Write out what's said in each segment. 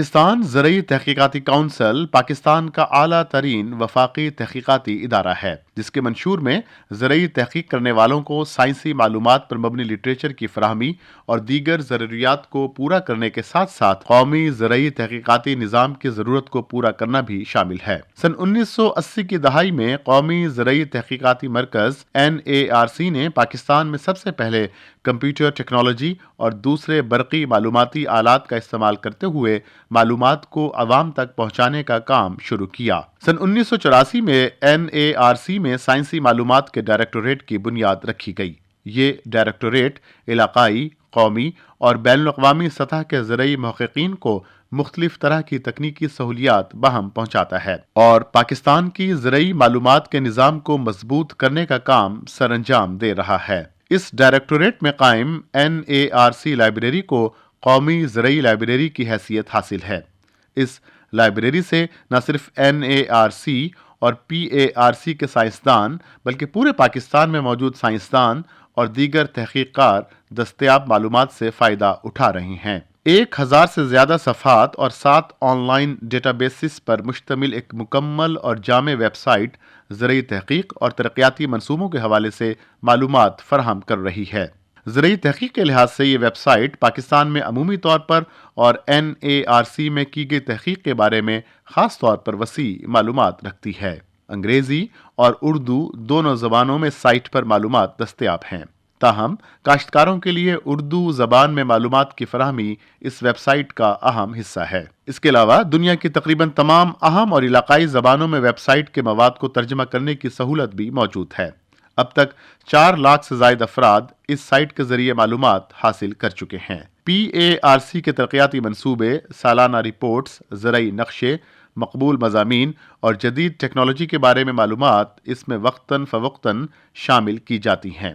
پاکستان زرعی تحقیقاتی کونسل پاکستان کا اعلیٰ ترین وفاقی تحقیقاتی ادارہ ہے، جس کے منشور میں زرعی تحقیق کرنے والوں کو سائنسی معلومات پر مبنی لٹریچر کی فراہمی اور دیگر ضروریات کو پورا کرنے کے ساتھ ساتھ قومی زرعی تحقیقاتی نظام کی ضرورت کو پورا کرنا بھی شامل ہے۔ سن 1980 کی دہائی میں قومی زرعی تحقیقاتی مرکز NARC نے پاکستان میں سب سے پہلے کمپیوٹر ٹیکنالوجی اور دوسرے برقی معلوماتی آلات کا استعمال کرتے ہوئے معلومات کو عوام تک پہنچانے کا کام شروع کیا۔ سن 1984 میں NARC میں سائنسی معلومات کے ڈائریکٹوریٹ کی بنیاد رکھی گئی۔ یہ ڈائریکٹوریٹ علاقائی، قومی اور بین الاقوامی سطح کے زرعی محققین کو مختلف طرح کی تکنیکی سہولیات بہم پہنچاتا ہے اور پاکستان کی زرعی معلومات کے نظام کو مضبوط کرنے کا کام سر انجام دے رہا ہے۔ اس ڈائریکٹوریٹ میں قائم NARC لائبریری کو قومی زرعی لائبریری کی حیثیت حاصل ہے۔ اس لائبریری سے نہ صرف NARC اور PARC کے سائنسدان بلکہ پورے پاکستان میں موجود سائنسدان اور دیگر تحقیق کار دستیاب معلومات سے فائدہ اٹھا رہے ہیں۔ 1000 سے زیادہ صفحات اور 7 آن لائن ڈیٹا بیسز پر مشتمل ایک مکمل اور جامع ویب سائٹ زرعی تحقیق اور ترقیاتی منصوبوں کے حوالے سے معلومات فراہم کر رہی ہے۔ زرعی تحقیق کے لحاظ سے یہ ویب سائٹ پاکستان میں عمومی طور پر اور NARC میں کی گئی تحقیق کے بارے میں خاص طور پر وسیع معلومات رکھتی ہے۔ انگریزی اور اردو دونوں زبانوں میں سائٹ پر معلومات دستیاب ہیں، تاہم کاشتکاروں کے لیے اردو زبان میں معلومات کی فراہمی اس ویب سائٹ کا اہم حصہ ہے۔ اس کے علاوہ دنیا کی تقریباً تمام اہم اور علاقائی زبانوں میں ویب سائٹ کے مواد کو ترجمہ کرنے کی سہولت بھی موجود ہے۔ اب تک 4 لاکھ سے زائد افراد اس سائٹ کے ذریعے معلومات حاصل کر چکے ہیں۔ PARC کے ترقیاتی منصوبے، سالانہ رپورٹس، زرعی نقشے، مقبول مضامین اور جدید ٹیکنالوجی کے بارے میں معلومات اس میں وقتاً فوقتاً شامل کی جاتی ہیں۔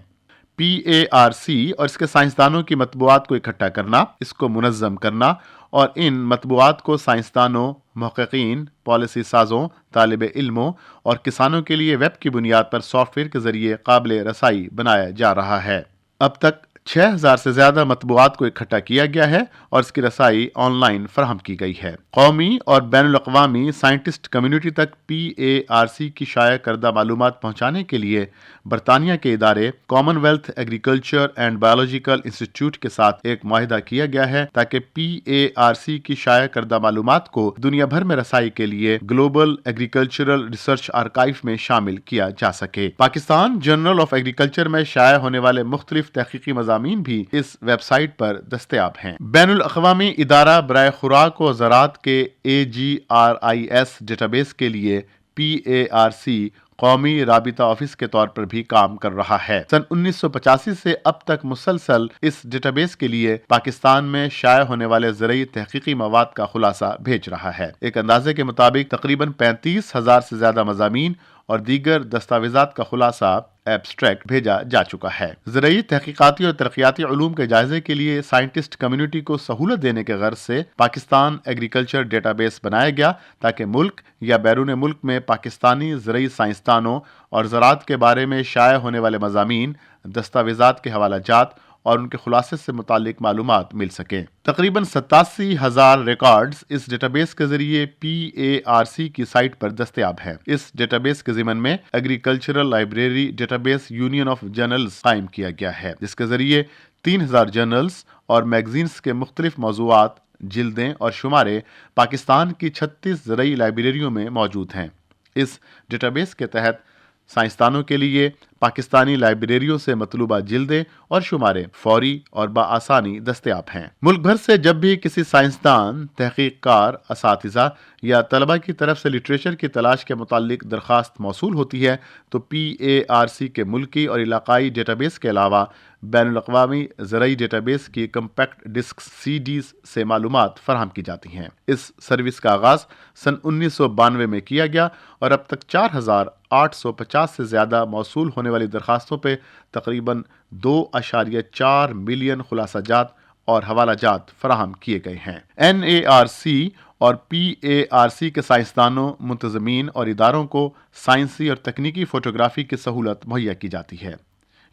PARC اور اس کے سائنسدانوں کی مطبوعات کو اکٹھا کرنا، اس کو منظم کرنا اور ان مطبوعات کو سائنسدانوں، محققین، پالیسی سازوں، طالب علموں اور کسانوں کے لیے ویب کی بنیاد پر سافٹ ویئر کے ذریعے قابل رسائی بنایا جا رہا ہے۔ اب تک 6000 سے زیادہ مطبوعات کو اکٹھا کیا گیا ہے اور اس کی رسائی آن لائن فراہم کی گئی ہے۔ قومی اور بین الاقوامی سائنٹسٹ کمیونٹی تک PARC کی شائع کردہ معلومات پہنچانے کے لیے برطانیہ کے ادارے common wealth agriculture and biological institute کے ساتھ ایک معاہدہ کیا گیا ہے تاکہ PARC کی شائع کردہ معلومات کو دنیا بھر میں رسائی کے لیے گلوبل ایگریکلچرل ریسرچ آرکائیو میں شامل کیا جا سکے۔ پاکستان جرنل آف ایگریکلچر میں شائع ہونے والے مختلف تحقیقی مضامین بھی اس ویب سائٹ پر دستیاب ہیں۔ بین الاقوامی ادارہ برائے خوراک و زراعت کے AGRIS ڈیٹا بیس کے لیے PARC قومی رابطہ آفس کے طور پر بھی کام کر رہا ہے۔ سن 1985 سے اب تک مسلسل اس ڈیٹا بیس کے لیے پاکستان میں شائع ہونے والے زرعی تحقیقی مواد کا خلاصہ بھیج رہا ہے۔ ایک اندازے کے مطابق تقریباً 35,000 سے زیادہ مضامین اور دیگر دستاویزات کا خلاصہ ایبسٹریکٹ بھیجا جا چکا ہے۔ زرعی تحقیقاتی اور ترقیاتی علوم کے جائزے کے لیے سائنٹسٹ کمیونٹی کو سہولت دینے کے غرض سے پاکستان ایگریکلچر ڈیٹا بیس بنایا گیا تاکہ ملک یا بیرون ملک میں پاکستانی زرعی سائنسدانوں اور زراعت کے بارے میں شائع ہونے والے مضامین، دستاویزات کے حوالہ جات اور ان کے خلاصے سے متعلق معلومات مل سکیں۔ تقریباً 87,000 ریکارڈز اس ڈیٹا بیس کے ذریعے PARC کی سائٹ پر دستیاب ہیں۔ اس ڈیٹا بیس کے ضمن میں agricultural library data base union of journals قائم کیا گیا ہے، جس کے ذریعے 3000 جرنلز اور میگزینز کے مختلف موضوعات، جلدیں اور شمارے پاکستان کی 36 زرعی لائبریریوں میں موجود ہیں۔ اس ڈیٹا بیس کے تحت سائنسدانوں کے لیے پاکستانی لائبریریوں سے مطلوبہ جلدیں اور شمارے فوری اور بآسانی دستیاب ہیں۔ ملک بھر سے جب بھی کسی سائنسدان، تحقیق کار، اساتذہ یا طلبہ کی طرف سے لٹریچر کی تلاش کے متعلق درخواست موصول ہوتی ہے تو PARC کے ملکی اور علاقائی ڈیٹا بیس کے علاوہ بین الاقوامی زرعی ڈیٹا بیس کی کمپیکٹ ڈسک CDs سے معلومات فراہم کی جاتی ہیں۔ اس سروس کا آغاز سن 1992 میں کیا گیا اور اب تک 4,850 سے زیادہ موصول ہونے والی درخواستوں پہ تقریباً 2.4 ملین خلاصہ جات اور حوالہ جات فراہم کیے گئے ہیں۔ NARC اور PARC کے سائنسدانوں، منتظمین اور اداروں کو سائنسی اور تکنیکی فوٹوگرافی کی سہولت مہیا کی جاتی ہے۔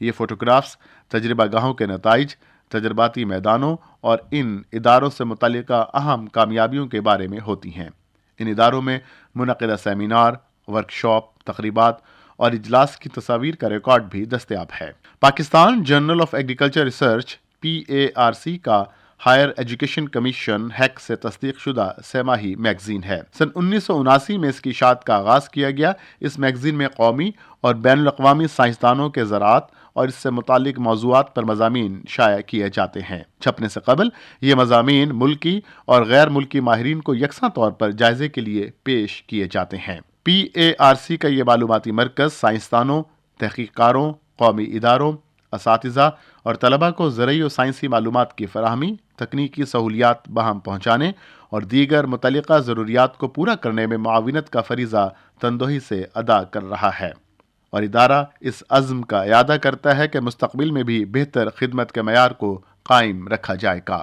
یہ فوٹوگرافز تجربہ گاہوں کے نتائج، تجرباتی میدانوں اور ان اداروں سے متعلقہ اہم کامیابیوں کے بارے میں ہوتی ہیں۔ ان اداروں میں منعقدہ سیمینار، ورکشاپ، تقریبات اور اجلاس کی تصاویر کا ریکارڈ بھی دستیاب ہے۔ Pakistan journal of agriculture research PARC کا ہائر ایجوکیشن کمیشن ہیک سے تصدیق شدہ سہ ماہی میگزین ہے۔ سن 1979 میں اس کی اشاعت کا آغاز کیا گیا۔ اس میگزین میں قومی اور بین الاقوامی سائنسدانوں کے زراعت اور اس سے متعلق موضوعات پر مضامین شائع کیے جاتے ہیں۔ چھپنے سے قبل یہ مضامین ملکی اور غیر ملکی ماہرین کو یکساں طور پر جائزے کے لیے پیش کیے جاتے ہیں۔ PARC کا یہ معلوماتی مرکز سائنسدانوں، تحقیق کاروں، قومی اداروں، اساتذہ اور طلباء کو زرعی و سائنسی معلومات کی فراہمی، تکنیکی سہولیات بہم پہنچانے اور دیگر متعلقہ ضروریات کو پورا کرنے میں معاونت کا فریضہ تندہی سے ادا کر رہا ہے، اور ادارہ اس عزم کا اعادہ کرتا ہے کہ مستقبل میں بھی بہتر خدمت کے معیار کو قائم رکھا جائے گا۔